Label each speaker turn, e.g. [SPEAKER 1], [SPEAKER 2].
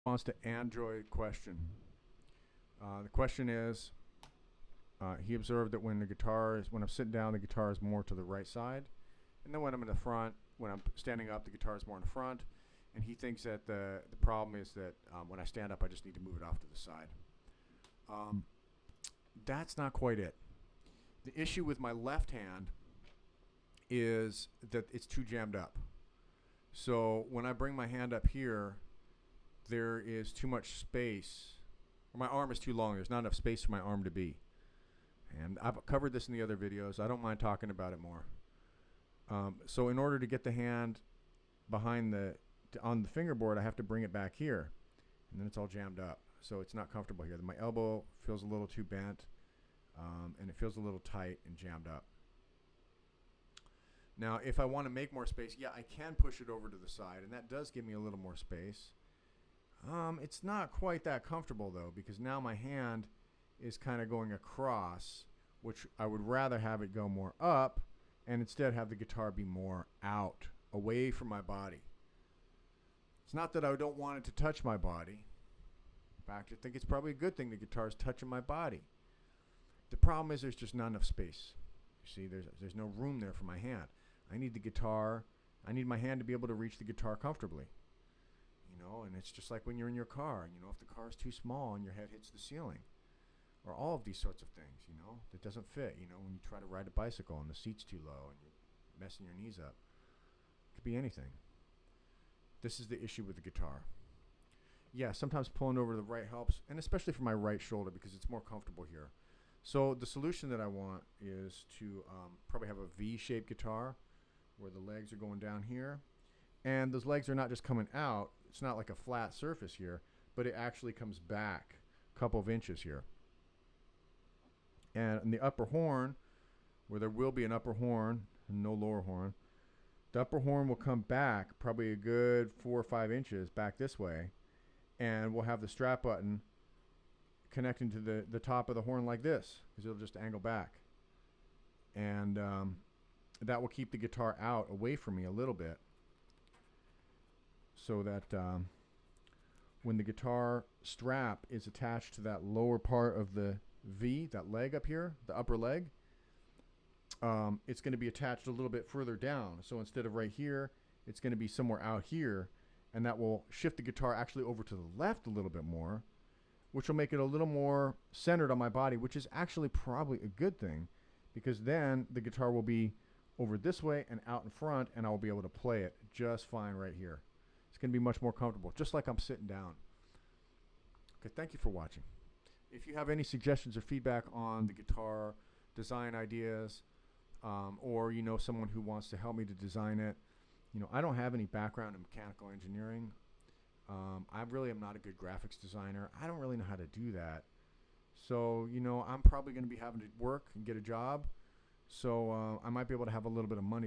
[SPEAKER 1] Response to andjoy question. The question is, he observed that when I'm sitting down, the guitar is more to the right side, and then when I'm in the front, when I'm standing up, the guitar is more in the front, and he thinks that the problem is that when I stand up, I just need to move it off to the side. Um, that's not quite it. The issue with my left hand is that it's too jammed up. So when I bring my hand up here, there is too much space, or my arm is too long. There's not enough space for my arm to be. And I've covered this in the other videos. I don't mind talking about it more. So in order to get the hand behind on the fingerboard, I have to bring it back here, and then it's all jammed up. So it's not comfortable here. My elbow feels a little too bent, and it feels a little tight and jammed up. Now, if I want to make more space, yeah, I can push it over to the side, and that does give me a little more space. It's not quite that comfortable, though, because now my hand is kind of going across, which I would rather have it go more up, and instead have the guitar be more out, away from my body. It's not that I don't want it to touch my body. In fact, I think it's probably a good thing the guitar is touching my body. The problem is there's just not enough space. You see, there's no room there for my hand. I need my hand to be able to reach the guitar comfortably. And it's just like when you're in your car, if the car is too small and your head hits the ceiling, or all of these sorts of things, that doesn't fit, when you try to ride a bicycle and the seat's too low and you're messing your knees up. It could be anything. This is the issue with the guitar. Yeah, sometimes pulling over to the right helps, and especially for my right shoulder because it's more comfortable here. So the solution that I want is to probably have a V-shaped guitar where the legs are going down here, and those legs are not just coming out. It's not like a flat surface here, but it actually comes back a couple of inches here. And in the upper horn, where there will be an upper horn and no lower horn, the upper horn will come back probably a good 4 or 5 inches back this way, and we'll have the strap button connecting to the top of the horn like this, because it'll just angle back. And that will keep the guitar out away from me a little bit, so that when the guitar strap is attached to that lower part of the V, that leg up here, the upper leg, it's going to be attached a little bit further down. So instead of right here, it's going to be somewhere out here, and that will shift the guitar actually over to the left a little bit more, which will make it a little more centered on my body, which is actually probably a good thing, because then the guitar will be over this way and out in front, and I will be able to play it just fine right here. It's going to be much more comfortable, just like I'm sitting down. Okay, thank you for watching. If you have any suggestions or feedback on the guitar design ideas, or someone who wants to help me to design it, I don't have any background in mechanical engineering. I really am not a good graphics designer. I don't really know how to do that. So, I'm probably going to be having to work and get a job. So I might be able to have a little bit of money